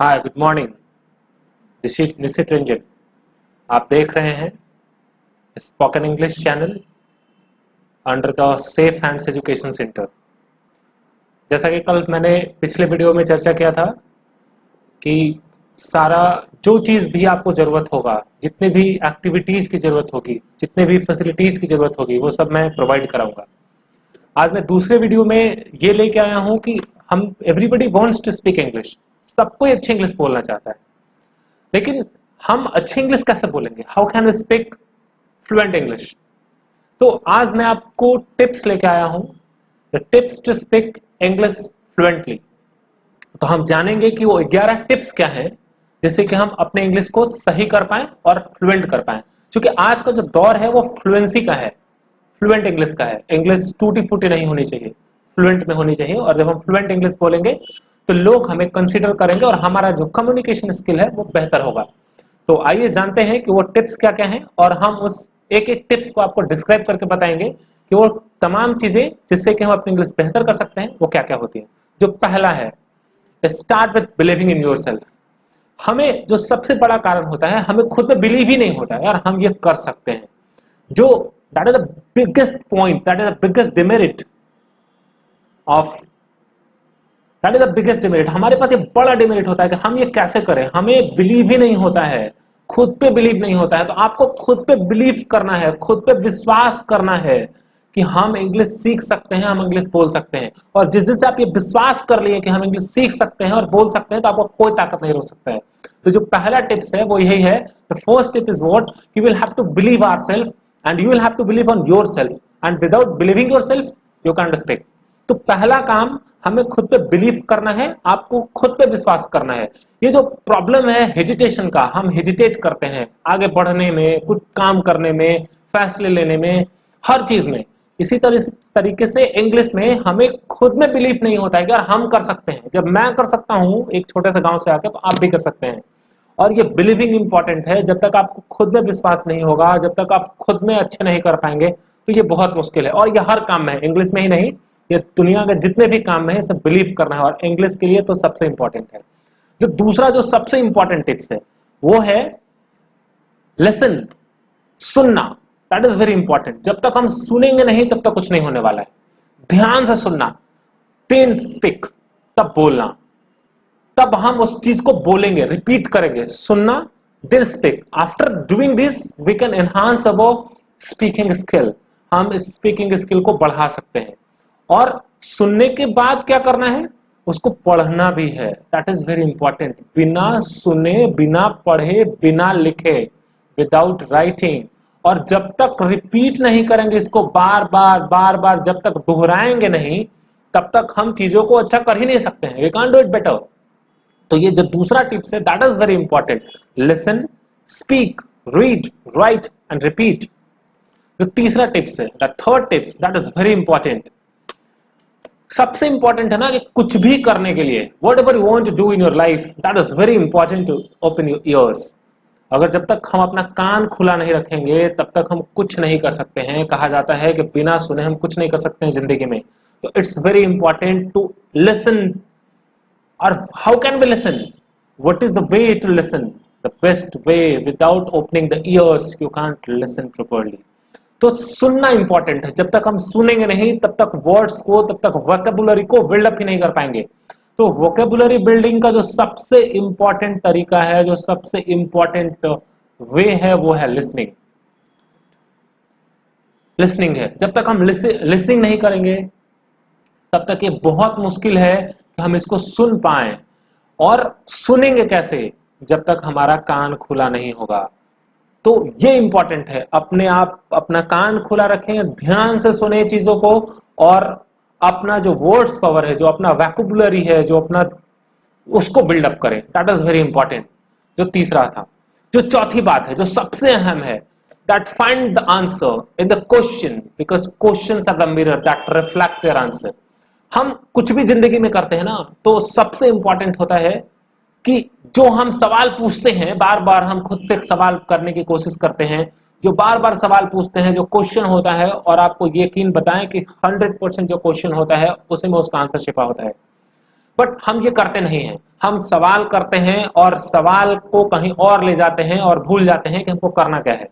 Hi good morning. This is Nishit Ranjan. आप देख रहे हैं spoken English channel under the safe hands education centre. जैसा कि कल मैंने पिछले वीडियो में चर्चा किया था कि सारा जो चीज़ भी आपको ज़रूरत होगा, जितने भी एक्टिविटीज़ की ज़रूरत होगी, जितने भी फैसिलिटीज़ की ज़रूरत होगी, वो सब मैं प्रोवाइड कराऊंगा। आज मैं दूसरे वीडियो में ये लेके आया हूँ कि हम everybody wants to speak English, सब कोई अच्छी इंग्लिश बोलना चाहता है, लेकिन हम अच्छी इंग्लिश कैसे बोलेंगे? How can we speak fluent English? तो आज मैं आपको टिप्स लेके आया हूं, the tips to speak English fluently. तो हम जानेंगे कि वो 11 टिप्स क्या हैं जिससे कि हम अपने इंग्लिश को सही कर पाएं और फ्लुएंट कर पाएं। क्योंकि आज का जो दौर है वो फ्लुएंसी का है, फ्लुएंट इंग्लिश का है। इंग्लिश टूटी फूटी नहीं होनी चाहिए, फ्लुएंट में होनी चाहिए। और जब हम फ्लुएंट इंग्लिश बोलेंगे तो लोग हमें कंसीडर करेंगे और हमारा जो कम्युनिकेशन स्किल है वो बेहतर होगा। तो आइए जानते हैं कि वो टिप्स क्या क्या हैं, और हम उस एक एक टिप्स को आपको डिस्क्राइब करके बताएंगे कि वो तमाम चीजें जिससे कि हम अपनी इंग्लिश बेहतर कर सकते हैं वो क्या क्या होती है। जो पहला है, start with believing in yourself. हमें जो सबसे बड़ा कारण होता है, हमें खुद पे बिलीव ही नहीं होता है यार हम ये कर सकते हैं। जो that is the biggest point, that is the biggest demerit of that is the biggest demerit. हमारे पास ये बड़ा डिमेरिट होता है कि हम ये कैसे करें, हमें बिलीव ही नहीं होता है, खुद पे बिलीव नहीं होता है। तो आपको खुद पे बिलीव करना है, खुद पे विश्वास करना है कि हम इंग्लिश सीख सकते हैं, हम इंग्लिश बोल सकते हैं। और जिस दिन से आप ये विश्वास कर लिए कि हम इंग्लिश सीख सकते हैं और बोल सकते हैं, तो आपको कोई ताकत नहीं रोक सकता है। तो जो पहला टिप्स है वो यही है, the first tip is what, you will have to believe ourselves and you will have to believe on yourself, and without believing yourself you can't speak. तो पहला काम, हमें खुद पे बिलीव करना है, आपको खुद पे विश्वास करना है। ये जो प्रॉब्लम है हेजिटेशन का, हम हेजिटेट करते हैं आगे बढ़ने में, कुछ काम करने में, फैसले लेने में, हर चीज में। इसी तरीके से इंग्लिश में हमें खुद में बिलीव नहीं होता है कि यार हम कर सकते हैं। जब मैं कर सकता हूं एक छोटे से गांव से आकर, तो आप भी कर सकते हैं। और ये बिलीविंग इंपॉर्टेंट है। जब तक आपको खुद में विश्वास नहीं होगा, जब तक आप खुद में अच्छे नहीं कर पाएंगे, तो ये बहुत मुश्किल है। और ये हर काम में है, इंग्लिश में ही नहीं, ये दुनिया के जितने भी काम में है सब बिलीव करना है, और इंग्लिश के लिए तो सबसे इंपॉर्टेंट है। जो दूसरा जो सबसे इंपॉर्टेंट टिप्स है वो है लिसन, सुनना। That is very important. जब तक हम सुनेंगे नहीं तब तक कुछ नहीं होने वाला है। ध्यान से सुनना, देन स्पीक, तब बोलना, तब हम उस चीज को बोलेंगे, रिपीट करेंगे। सुनना, then speak. After doing this we can enhance our speaking skill. हम स्पीकिंग स्किल को बढ़ा सकते हैं। और सुनने के बाद क्या करना है, उसको पढ़ना भी है। That is very important. बिना सुने, बिना पढ़े, बिना लिखे, विदाउट राइटिंग, और जब तक रिपीट नहीं करेंगे इसको बार बार बार बार, जब तक दोहराएंगे नहीं, तब तक हम चीजों को अच्छा कर ही नहीं सकते हैं। We can't do it better. तो ये जो दूसरा टिप्स है, that is very important. Listen, speak, read, write and repeat. जो तीसरा टिप्स है, the third tips, that is very important. सबसे इंपॉर्टेंट है ना कि कुछ भी करने के लिए, whatever you want to do in your life, that is very important to open your ears. अगर जब तक हम अपना कान खुला नहीं रखेंगे तब तक हम कुछ नहीं कर सकते हैं। कहा जाता है कि बिना सुने हम कुछ नहीं कर सकते हैं जिंदगी में। तो it's very important to listen. और how can we listen, what is the way to listen? The best way, without opening the ears you can't listen properly. तो सुनना इंपॉर्टेंट है। जब तक हम सुनेंगे नहीं तब तक वर्ड्स को, तब तक वोकैबुलरी को बिल्डअप ही नहीं कर पाएंगे। तो वोकैबुलरी बिल्डिंग का जो सबसे इंपॉर्टेंट तरीका है, जो सबसे इंपॉर्टेंट वे है, वो है लिसनिंग। लिसनिंग है। जब तक हम लिसनिंग नहीं करेंगे तब तक ये बहुत मुश्किल है कि हम इसको सुन पाए। और सुनेंगे कैसे? जब तक हमारा कान खुला नहीं होगा। तो ये इंपॉर्टेंट है, अपने आप अपना कान खुला रखें, ध्यान से सुने चीजों को, और अपना जो वर्ड्स पावर है, जो अपना वैकुबुलरी है, जो अपना, उसको बिल्डअप करें। That is very important. जो तीसरा था, जो चौथी बात है, जो सबसे अहम है, that find the answer in the question, because questions are the mirror that reflect their answer. हम कुछ भी जिंदगी में करते हैं ना, तो सबसे इंपॉर्टेंट होता है कि जो हम सवाल पूछते हैं, बार बार हम खुद से सवाल करने की कोशिश करते हैं, जो बार बार सवाल पूछते हैं, जो क्वेश्चन होता है, और आपको यकीन बताएं कि 100% जो क्वेश्चन होता है उसी में उसका आंसर छिपा होता है। बट हम ये करते नहीं हैं, हम सवाल करते हैं और सवाल को कहीं और ले जाते हैं और भूल जाते हैं कि हमको करना क्या है।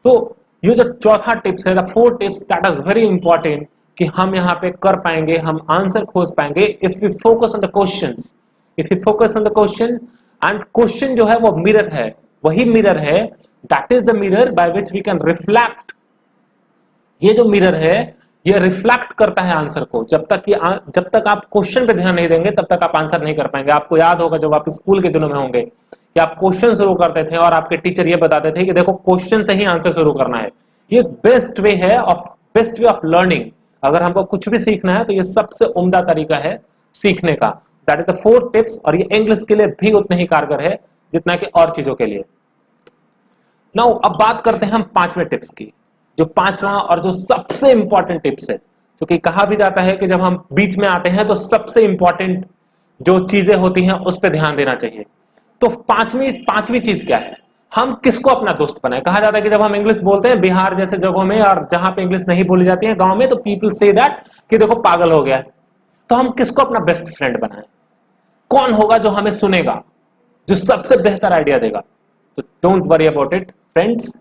तो ये जो चौथा टिप्स है, the fourth tips that is very important, कि हम यहाँ पे कर पाएंगे, हम आंसर खोज पाएंगे if we focus on the questions, if you focus on the question. And question जो है वो मिरर है, वही मिरर है, that is the mirror by which we can reflect. ये जो मिरर है ये रिफ्लेक्ट करता है आंसर को। जब तक आप क्वेश्चन पे ध्यान नहीं देंगे तब तक आप आंसर नहीं कर पाएंगे। आपको याद होगा जब आप स्कूल के दिनों में होंगे कि आप क्वेश्चन शुरू करते थे और आपके टीचर ये बताते थे कि देखो क्वेश्चन से ही आंसर शुरू करना है। ये बेस्ट वे ऑफ लर्निंग। अगर हमको कुछ भी सीखना है तो ये सबसे उम्दा तरीका है सीखने का। That is the fourth tips, और ये इंग्लिश के लिए भी उतना ही कारगर है जितना कि और चीजों के लिए। नाउ अब बात करते हैं हम पांचवें टिप्स की, जो पांचवा और जो सबसे इंपॉर्टेंट टिप्स है, क्योंकि कहा भी जाता है कि जब हम बीच में आते हैं तो सबसे इंपॉर्टेंट जो चीजें होती हैं उस पर ध्यान देना चाहिए। तो पांचवी चीज क्या है, हम किसको अपना दोस्त बनाए। कहा जाता है कि जब हम इंग्लिश बोलते हैं बिहार जैसे जगहों में और जहां पे इंग्लिश नहीं बोली जाती है गांव में, तो पीपल से दैट कि देखो पागल हो गया है। तो हम किसको अपना बेस्ट फ्रेंड बनाए, कौन होगा जो हमें सुनेगा, जो सबसे बेहतर आइडिया देगा। तो don't worry about it friends,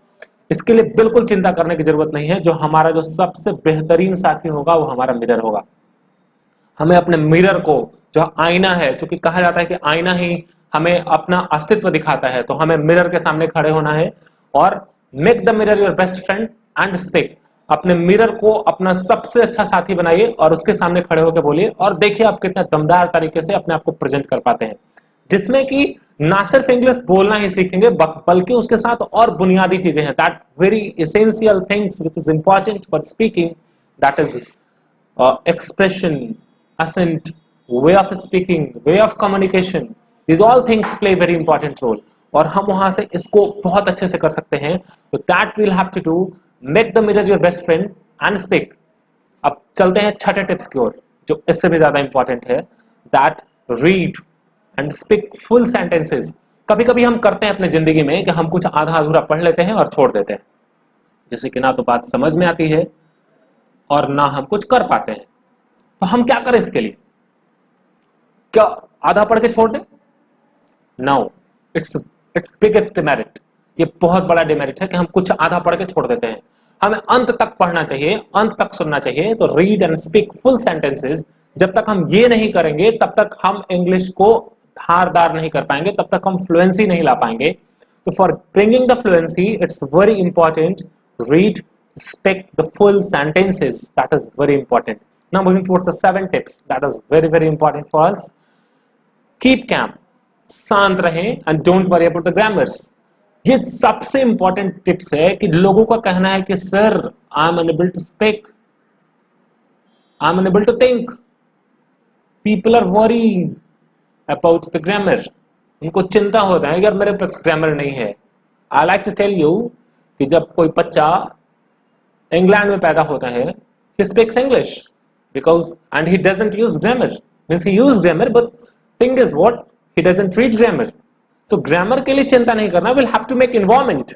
इसके लिए बिल्कुल चिंता करने की जरूरत नहीं है। जो हमारा जो सबसे बेहतरीन साथी होगा वो हमारा मिरर होगा। हमें अपने मिरर को, जो आईना है, क्योंकि कहा जाता है कि आईना ही हमें अपना अस्तित्व दिखाता है, तो हमें मिरर के सामने खड़े होना है और make the mirror your best friend and speak. अपने मिरर को अपना सबसे अच्छा साथी बनाइए और उसके सामने खड़े होकर बोलिए, और देखिए आप कितने दमदार तरीके से अपने आप को प्रेजेंट कर पाते हैं, जिसमें कि ना सिर्फ इंग्लिश बोलना ही सीखेंगे बल्कि उसके साथ और बुनियादी चीजें हैं, that very essential things which is important for speaking, that is expression, accent, way of speaking, way of communication. These all things play very important role, और हम वहां से इसको बहुत अच्छे से कर सकते हैं। तो that we'll have to do, make the mirror your best friend and speak. अब चलते हैं छठे टिप्स की ओर, जो इससे भी ज्यादा इंपॉर्टेंट है, that read and speak full sentences. कभी कभी हम करते हैं अपने जिंदगी में कि हम कुछ आधा अधूरा पढ़ लेते हैं और छोड़ देते हैं, जैसे कि ना तो बात समझ में आती है और ना हम कुछ कर पाते हैं। तो हम क्या करें इसके लिए, क्या आधा पढ़ के छोड़ दें? No, it's biggest demerit. ये बहुत बड़ा डिमेरिट है कि हम कुछ आधा पढ़ के छोड़ देते हैं। हमें अंत तक पढ़ना चाहिए, अंत तक सुनना चाहिए। तो read and speak full sentences. जब तक हम ये नहीं करेंगे तब तक हम इंग्लिश को धारदार नहीं कर पाएंगे, तब तक हम फ्लुएंसी नहीं ला पाएंगे। तो for bringing the fluency it's very important, read, speak the full sentences. That is very important. Now moving towards the 7 tips that is very very important for us. Keep calm, शांत रहें and don't worry about the grammars. ये सबसे important tips है कि लोगों का कहना है कि sir I am unable to speak, I am unable to think, people are worried about the grammar. उनको चिंता होता है कि यार मेरे पास ग्रामर नहीं है। I like to tell you कि जब कोई बच्चा इंग्लैंड में पैदा होता है, he speaks English because and he doesn't use grammar, means he use grammar but thing is what, he doesn't read grammar. तो ग्रामर के लिए चिंता नहीं करना, we'll have to make environment,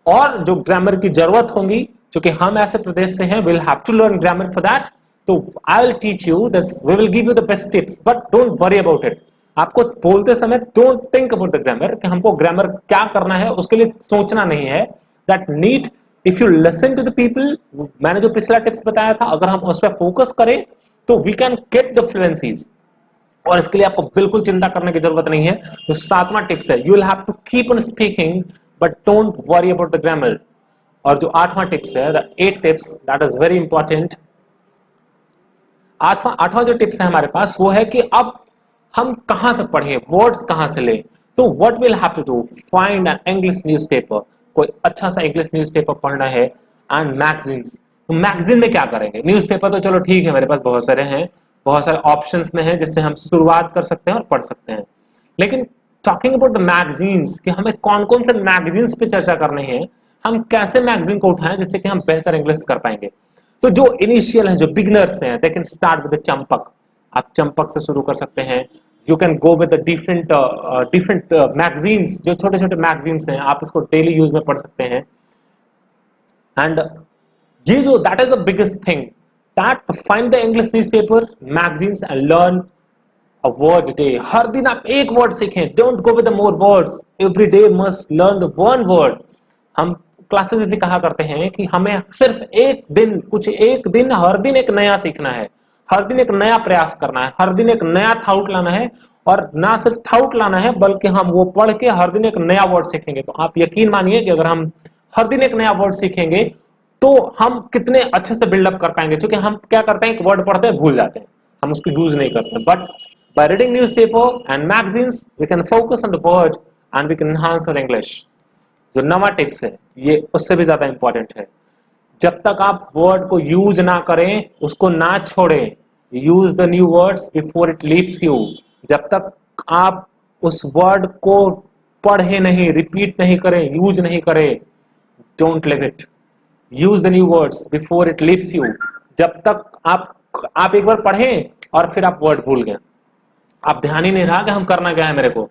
और जो ग्रामर की जरूरत होगी, क्योंकि हम ऐसे प्रदेश से हैं, we'll have to learn grammar for that. तो I will teach you this, we will give you the best tips but don't worry about it. आपको बोलते समय don't think about the grammar, कि हमको ग्रामर क्या करना है उसके लिए सोचना नहीं है। that need If you listen to the people, मैंने जो पिछला टिप्स बताया था, अगर हम उस पर फोकस करें तो we can get the fluencies, और इसके लिए आपको बिल्कुल चिंता करने की जरूरत नहीं है। तो 7वां टिप्स है, you will have to keep on speaking but don't worry about the grammar. और जो 8वां टिप्स है, the 8 tips that is very important. आठवां जो टिप्स है हमारे पास वो है कि अब हम कहां से पढ़ें, वर्ड्स कहां से लें। तो what we'll have to do, find an English newspaper. कोई अच्छा सा इंग्लिश न्यूज़पेपर पढ़ना है, एंड मैगजीन्स। तो मैगजीन में क्या करेंगे, न्यूज़पेपर तो चलो ठीक है मेरे पास बहुत सारे हैं, बहुत सारे ऑप्शंस में हैं जिससे हम शुरुआत कर सकते हैं और पढ़ सकते हैं। लेकिन टॉकिंग अबाउट द मैगजीन्स, कि हमें कौन कौन से मैगजीन्स पे चर्चा करनी है, हम कैसे मैगजीन को उठाएं जिससे कि हम बेहतर इंग्लिश कर पाएंगे। तो जो इनिशियल है, जो बिगनर्स हैं, they can start with Champak. आप चंपक से शुरू कर सकते हैं। You can go with different magazines, जो छोटे छोटे मैगजीन्स हैं, आप इसको डेली यूज में पढ़ सकते हैं। एंड ये जो that is the biggest thing, that find the English newspaper, magazines and learn a word day, हर दिन आप एक वर्ड सीखें, don't go with more words, every day must learn the one word. हम क्लासेस में भी कहा करते हैं कि हमें सिर्फ एक दिन, कुछ एक दिन, हर दिन एक नया सीखना है, हर दिन एक नया प्रयास करना है, हर दिन एक नया थाउट लाना है, और ना सिर्फ थाउट लाना है बल्कि हम वो पढ़ के हर दिन एक नया वर्ड सीखेंगे। तो आप यकीन मानिए कि अगर हम हर दिन एक नया वर्ड सीखेंगे तो हम कितने अच्छे से बिल्डअप कर पाएंगे, क्योंकि हम क्या करते हैं, एक वर्ड पढ़ते हैं भूल जाते हैं, हम उसको यूज नहीं करते। But by reading newspaper and magazines we can focus on the word and we can enhance our English. जो नवा टिप्स है ये उससे भी ज्यादा इंपॉर्टेंट है। जब तक आप वर्ड को यूज ना करें, उसको ना छोड़ें, use the new words before it leaves you. जब तक आप उस वर्ड को पढ़े नहीं, रिपीट नहीं करें, यूज नहीं करें, don't live it, use the new words before it leaves you. जब तक आप एक बार पढ़ें और फिर आप वर्ड भूल गए, आप ध्यान ही नहीं रहा कि हम करना क्या है मेरे को।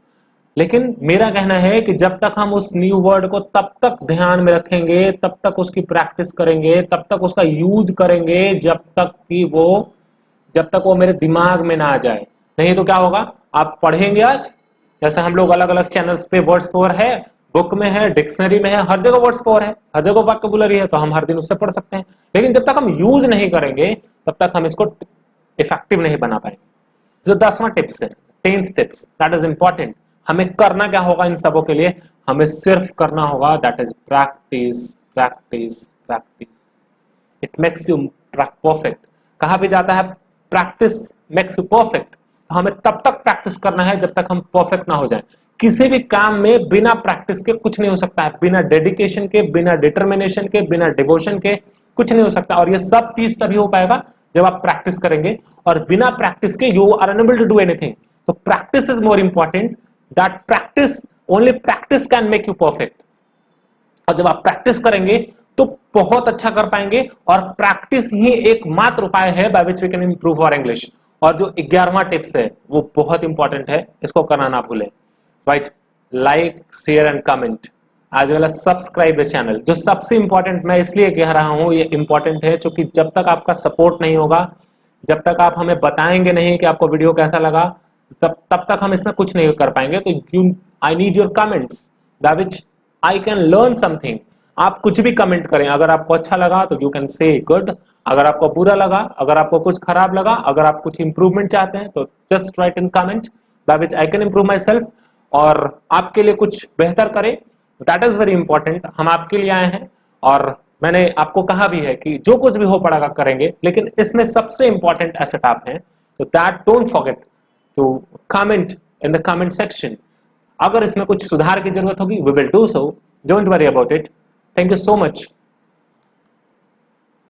लेकिन मेरा कहना है कि जब तक हम उस न्यू वर्ड को तब तक ध्यान में रखेंगे, तब तक उसकी प्रैक्टिस करेंगे, तब तक उसका यूज करेंगे, जब तक वो मेरे दिमाग में ना आ जाए। नहीं तो क्या होगा, आप पढ़ेंगे आज, जैसे हम लोग अलग अलग चैनल्स पे वर्ड्स पावर है, बुक में है, डिक्शनरी में है, हर जगह वर्ड्स पावर है, हर जगह वोकैबुलरी है, तो हम हर दिन उससे पढ़ सकते हैं। लेकिन जब तक हम यूज नहीं करेंगे तब तक हम इसको इफेक्टिव नहीं बना पाएंगे। जो 10वां टिप्स है, 10th tips, that is important. हमें करना क्या होगा इन सबों के लिए, हमें सिर्फ करना होगा, that is practice practice practice. It makes you perfect. कहा भी जाता है प्रैक्टिस मेक्स यू परफेक्ट। हमें तब तक प्रैक्टिस करना है जब तक हम परफेक्ट ना हो जाए। किसी भी काम में बिना प्रैक्टिस के कुछ नहीं हो सकता है, बिना डेडिकेशन के, बिना डिटर्मिनेशन के, बिना डिवोशन के कुछ नहीं हो सकता। और ये सब चीज तभी हो पाएगा जब आप प्रैक्टिस करेंगे, और बिना प्रैक्टिस के you are unable to do anything. तो practice is more important, that practice, only practice can make you perfect. और जब आप प्रैक्टिस करेंगे तो बहुत अच्छा कर पाएंगे, और प्रैक्टिस ही एकमात्र उपाय है by which we can improve our English. और जो 11वां टिप्स है वो बहुत इंपॉर्टेंट है, इसको करना ना भूलें। Right, like share and comment, आज वाला सब्सक्राइब द चैनल। जो सबसे इंपॉर्टेंट मैं इसलिए कह रहा हूं ये इंपॉर्टेंट है क्योंकि जब तक आपका सपोर्ट नहीं होगा, जब तक आप हमें बताएंगे नहीं कि आपको वीडियो कैसा लगा, तब तक हम इसमें कुछ नहीं कर पाएंगे। तो I need your comments by which I can learn something. आप कुछ भी कमेंट करें, अगर आपको अच्छा लगा तो यू कैन से गुड, अगर आपको बुरा लगा, अगर आपको कुछ खराब लगा, अगर आप कुछ इंप्रूवमेंट चाहते हैं तो just right in comment by which I can improve my self और आपके लिए कुछ बेहतर करें। That is very important. हम आपके लिए आए हैं और मैंने आपको कहा भी है कि जो कुछ भी हो पड़ेगा करेंगे, लेकिन इसमें सबसे इंपॉर्टेंट एसेट आप हैं। तो that don't forget to comment in the comment section. अगर इसमें कुछ सुधार की जरूरत होगी, we will do so, don't worry about it. Thank you so much.